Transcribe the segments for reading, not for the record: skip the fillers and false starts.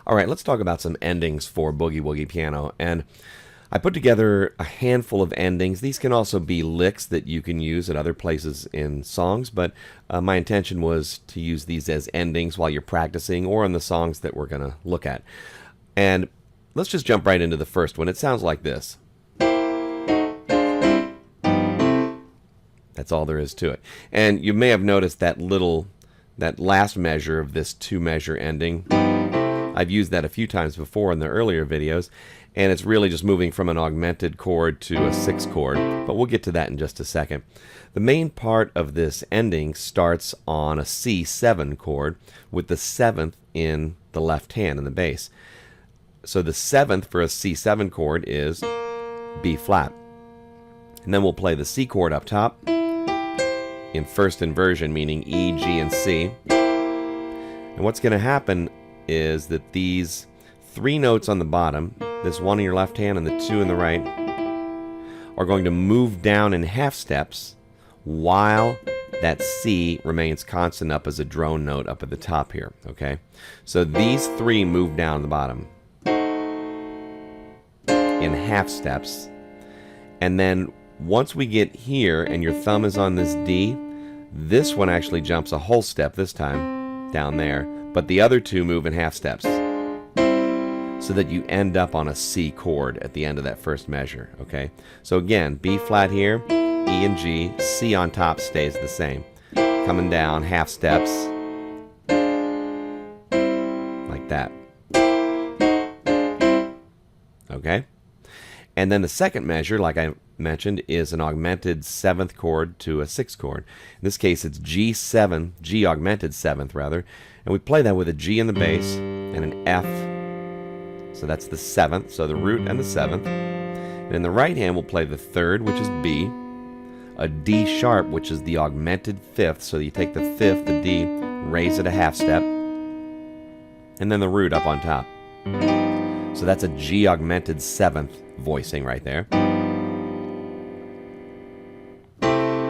All right, let's talk about some endings for Boogie Woogie Piano. And I put together a handful of endings. These can also be licks that you can use at other places in songs, but my intention was to use these as endings while you're practicing or in the songs that we're going to look at. And let's just jump right into the first one. It sounds like this. That's all there is to it. And you may have noticed that last measure of this 2-measure ending. I've used that a few times before in the earlier videos, and it's really just moving from an augmented chord to a 6 chord, but we'll get to that in just a second. The main part of this ending starts on a C7 chord with the 7th in the left hand in the bass. So the 7th for a C7 chord is B flat. And then we'll play the C chord up top in first inversion, meaning E, G, and C. And what's going to happen is that these 3 notes on the bottom, this one in your left hand and the 2 in the right, are going to move down in half steps while that C remains constant up as a drone note up at the top here. Okay, so these 3 move down the bottom in half steps, and then once we get here and your thumb is on this D, this one actually jumps a whole step this time down there, but the other 2 move in half steps so that you end up on a C chord at the end of that first measure. Okay, so again, B flat here, E and G, C on top stays the same. Coming down half steps like that. Okay, and then the second measure, like I mentioned, is an augmented 7th chord to a 6th chord. In this case, it's G7, G augmented 7th rather, and we play that with a G in the bass and an F. So that's the 7th, so the root and the 7th. And in the right hand, we'll play the 3rd, which is B, a D sharp, which is the augmented 5th. So you take the 5th, the D, raise it a half step, and then the root up on top. So that's a G augmented 7th voicing right there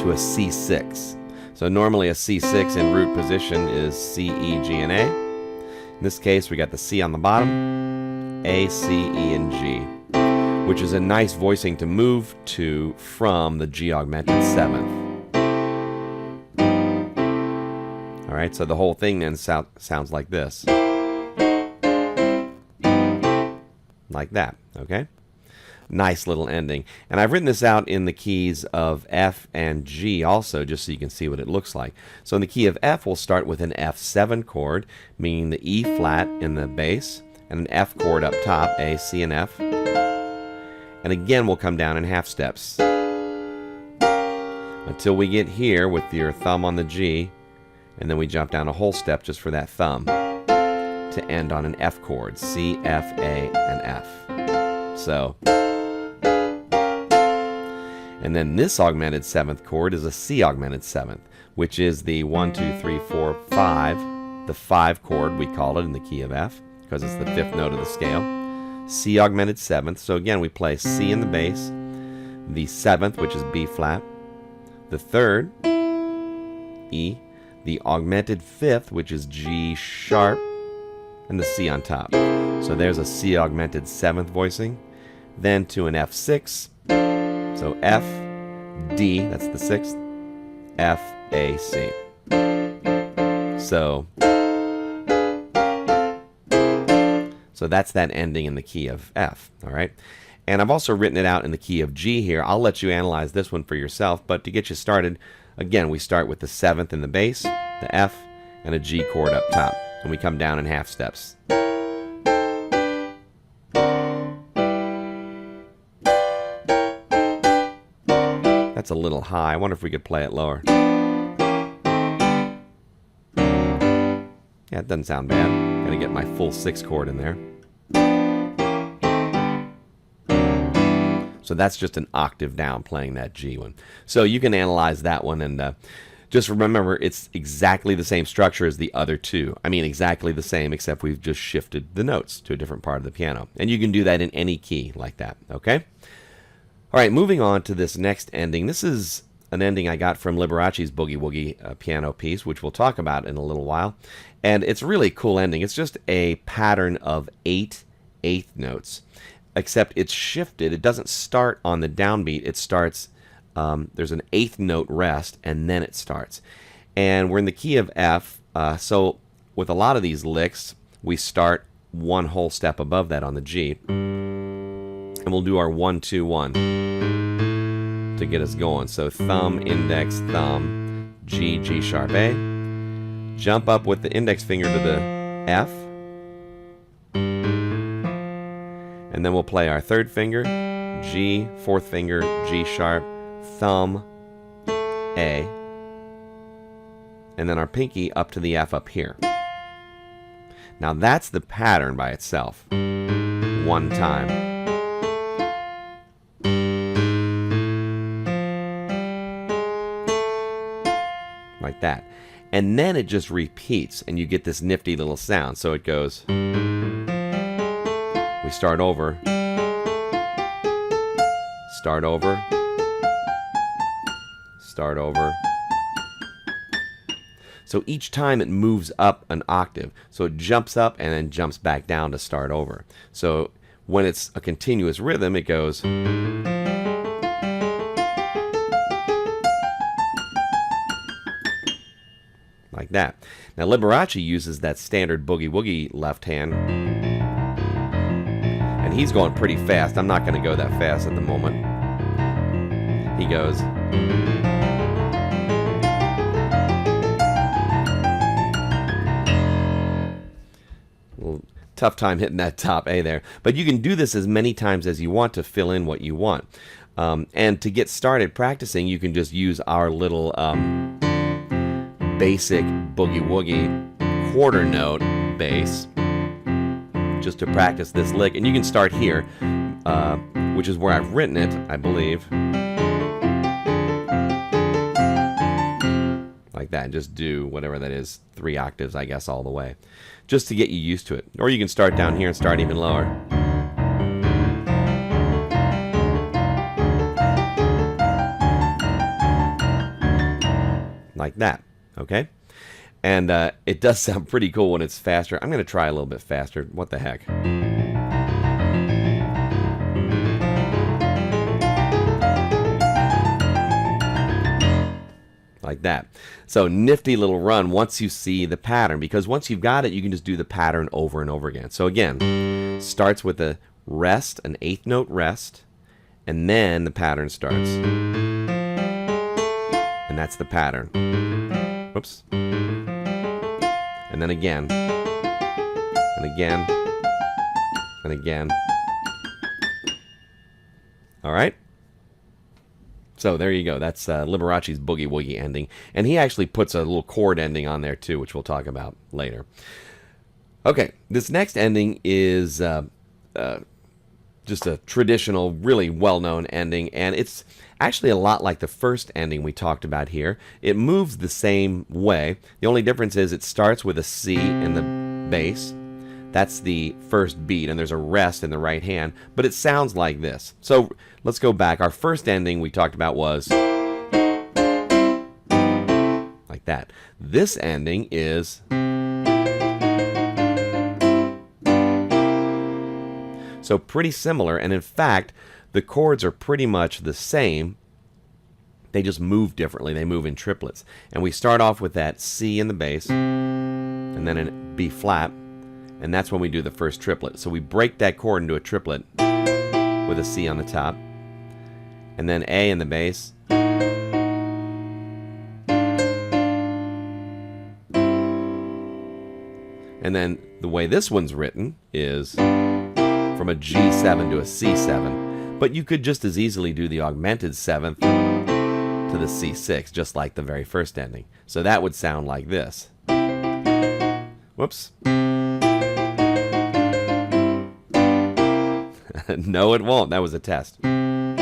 to a C6. So normally a C6 in root position is C, E, G, and A. In this case, we got the C on the bottom, A, C, E, and G, which is a nice voicing to move to from the G augmented 7th. All right, so the whole thing then sounds like this. Like that, okay? Nice little ending. And I've written this out in the keys of F and G also, just so you can see what it looks like. So in the key of F, we'll start with an F7 chord, meaning the E flat in the bass, and an F chord up top, A, C, and F. And again, we'll come down in half steps until we get here with your thumb on the G, and then we jump down a whole step just for that thumb to end on an F chord, C, F, A, and F. So, and then this augmented 7th chord is a C augmented 7th, which is the 1, 2, 3, 4, 5, the 5 chord, we call it in the key of F, because it's the 5th note of the scale. C augmented 7th, so again we play C in the bass, the 7th, which is B flat, the 3rd, E, the augmented 5th, which is G sharp, and the C on top. So there's a C augmented 7th voicing, then to an F6, so F, D, that's the 6th, F, A, C. So that's that ending in the key of F, all right? And I've also written it out in the key of G here. I'll let you analyze this one for yourself, but to get you started, again, we start with the 7th in the bass, the F, and a G chord up top, and we come down in half steps. That's a little high. I wonder if we could play it lower. Yeah, it doesn't sound bad. Gotta get my full 6 chord in there. So that's just an octave down playing that G one. So you can analyze that one, and just remember it's exactly the same structure as the other 2. I mean exactly the same, except we've just shifted the notes to a different part of the piano. And you can do that in any key like that, okay? All right, moving on to this next ending. This is an ending I got from Liberace's Boogie Woogie piano piece, which we'll talk about in a little while. And it's really a cool ending. It's just a pattern of 8 eighth notes, except it's shifted. It doesn't start on the downbeat. It starts, there's an 8th note rest, and then it starts. And we're in the key of F, so with a lot of these licks, we start one whole step above that on the G. And we'll do our 1, 2, 1 to get us going. So thumb, index, thumb, G, G sharp, A. Jump up with the index finger to the F. And then we'll play our 3rd finger, G, 4th finger, G sharp, thumb, A. And then our pinky up to the F up here. Now that's the pattern by itself. One time. Like that. And then it just repeats and you get this nifty little sound. So it goes, we start over, start over, start over. So each time it moves up an octave. So it jumps up and then jumps back down to start over. So when it's a continuous rhythm, it goes. Like that. Now Liberace uses that standard boogie woogie left hand. And he's going pretty fast. I'm not going to go that fast at the moment. He goes. Tough time hitting that top A there. But you can do this as many times as you want to fill in what you want. And to get started practicing, you can just use our little basic boogie woogie quarter note bass just to practice this lick. And you can start here, which is where I've written it, I believe. Like that, and just do whatever that is, 3 octaves, I guess, all the way, just to get you used to it. Or you can start down here and start even lower. Like that, okay? And it does sound pretty cool when it's faster. I'm going to try a little bit faster. What the heck? Like that. So nifty little run once you see the pattern, because once you've got it, you can just do the pattern over and over again. So again, starts with a rest, an 8th note rest, and then the pattern starts. And that's the pattern. Whoops. And then again. And again. And again. All right? So there you go. That's Liberace's Boogie Woogie ending. And he actually puts a little chord ending on there too, which we'll talk about later. Okay, this next ending is just a traditional, really well-known ending. And it's actually a lot like the first ending we talked about here. It moves the same way. The only difference is it starts with a C in the bass. That's the first beat, and there's a rest in the right hand, but it sounds like this. So let's go back. Our first ending we talked about was like that. This ending is so pretty similar, and in fact, the chords are pretty much the same. They just move differently. They move in triplets. And we start off with that C in the bass, and then a B flat. And that's when we do the first triplet. So we break that chord into a triplet with a C on the top. And then A in the bass. And then the way this one's written is from a G7 to a C7. But you could just as easily do the augmented 7th to the C6, just like the very first ending. So that would sound like this. Whoops. No, it won't. That was a test. There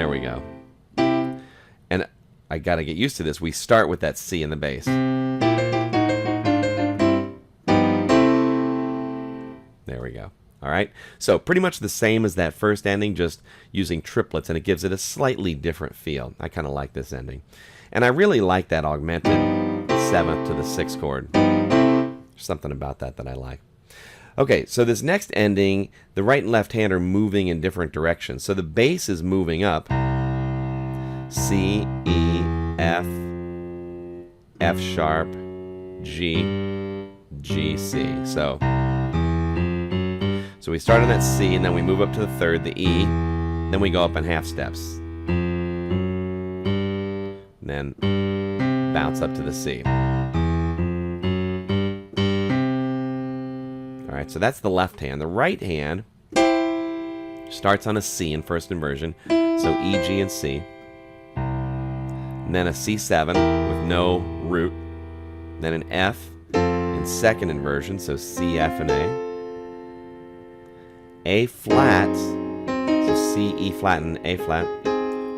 we go. And I got to get used to this. We start with that C in the bass. There we go. All right, so pretty much the same as that first ending, just using triplets, and it gives it a slightly different feel. I kind of like this ending. And I really like that augmented 7th to the 6th chord. There's something about that that I like. Okay, so this next ending, the right and left hand are moving in different directions. So the bass is moving up. C, E, F, F sharp, G, G, C. So we start on that C, and then we move up to the 3rd, the E, then we go up in half steps. And then bounce up to the C. All right, so that's the left hand. The right hand starts on a C in first inversion, so E, G, and C. And then a C7 with no root. Then an F in second inversion, so C, F, and A flat, so C, E flat, and A flat,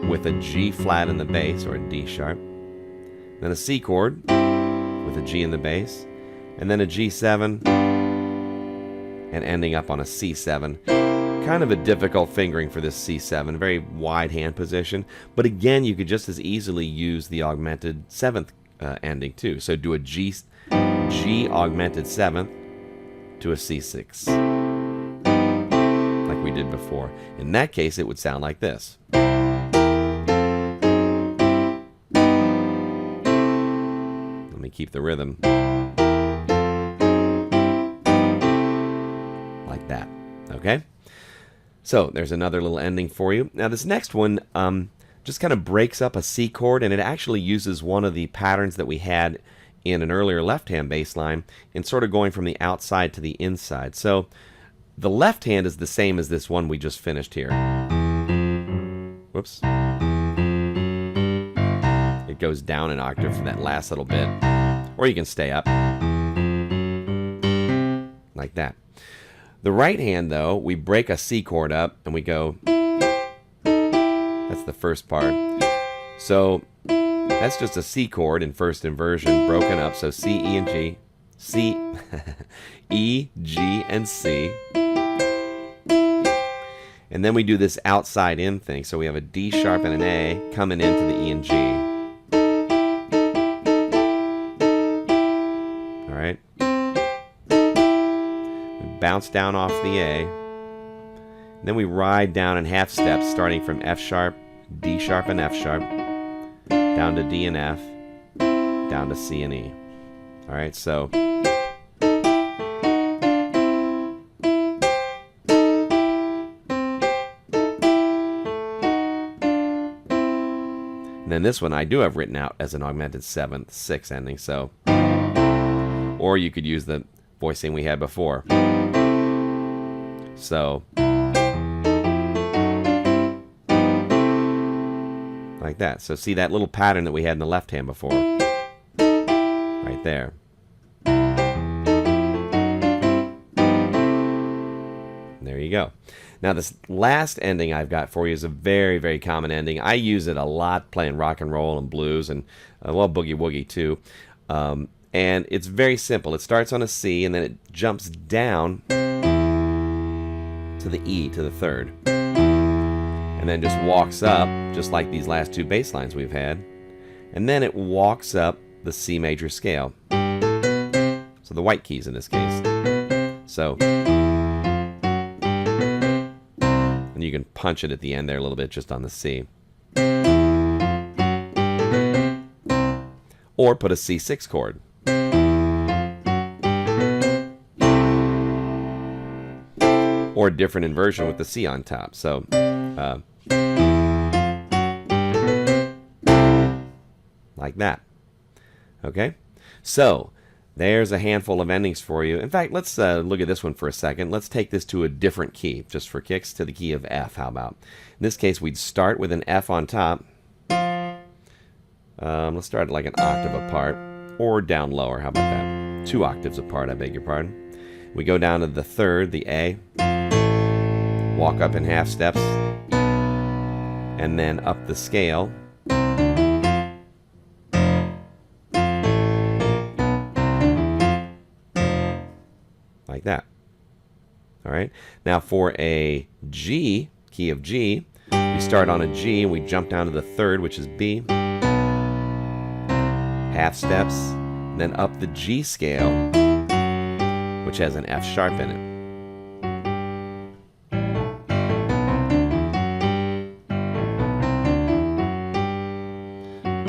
with a G flat in the bass, or a D sharp. Then a C chord with a G in the bass, and then a G7, and ending up on a C7. Kind of a difficult fingering for this C7, very wide hand position, but again, you could just as easily use the augmented 7th ending too. So do a G augmented 7th to a C6, like we did before. In that case, it would sound like this. Let me keep the rhythm. Like that, okay? So there's another little ending for you. Now this next one just kind of breaks up a C chord, and it actually uses one of the patterns that we had in an earlier left-hand bass line and sort of going from the outside to the inside. So the left hand is the same as this one we just finished here. Whoops. It goes down an octave for that last little bit. Or you can stay up. Like that. The right hand, though, we break a C chord up and we go. That's the first part. So that's just a C chord in first inversion broken up. So C, E, and G. C, E, G, and C. And then we do this outside in thing. So we have a D sharp and an A coming into the E and G. All right. Bounce down off the A. Then we ride down in half steps, starting from F sharp, D sharp, and F sharp, down to D and F, down to C and E. All right, so and then this one I do have written out as an augmented 7th, 6th ending. So, or you could use the voicing we had before. So, like that. So see that little pattern that we had in the left hand before? Right there. There you go. Now this last ending I've got for you is a very, very common ending. I use it a lot playing rock and roll and blues and, well, boogie woogie too. And it's very simple. It starts on a C and then it jumps down to the E, to the 3rd, and then just walks up just like these last two bass lines we've had, and then it walks up the C major scale, so the white keys in this case. So and you can punch it at the end there a little bit just on the C, or put a C6 chord. Or a different inversion with the C on top. So, like that. Okay? So, there's a handful of endings for you. In fact, let's look at this one for a second. Let's take this to a different key, just for kicks, to the key of F. How about? In this case, we'd start with an F on top. Let's start like an octave apart, or down lower. How about that? 2 octaves apart, I beg your pardon. We go down to the 3rd, the A. Walk up in half steps, and then up the scale. Like that. All right. Now for a G, key of G, we start on a G and we jump down to the third, which is B. Half steps, then up the G scale, which has an F sharp in it.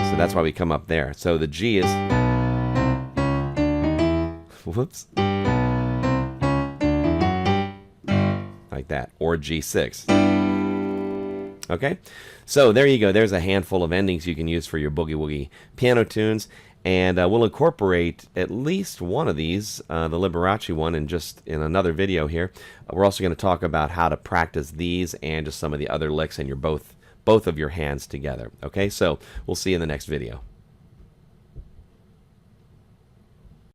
So that's why we come up there. So the G is, whoops, like that, or G6. Okay, so there you go. There's a handful of endings you can use for your boogie woogie piano tunes, and we'll incorporate at least one of these, the Liberace one, in another video here. We're also going to talk about how to practice these and just some of the other licks in your both of your hands together. Okay, so we'll see you in the next video.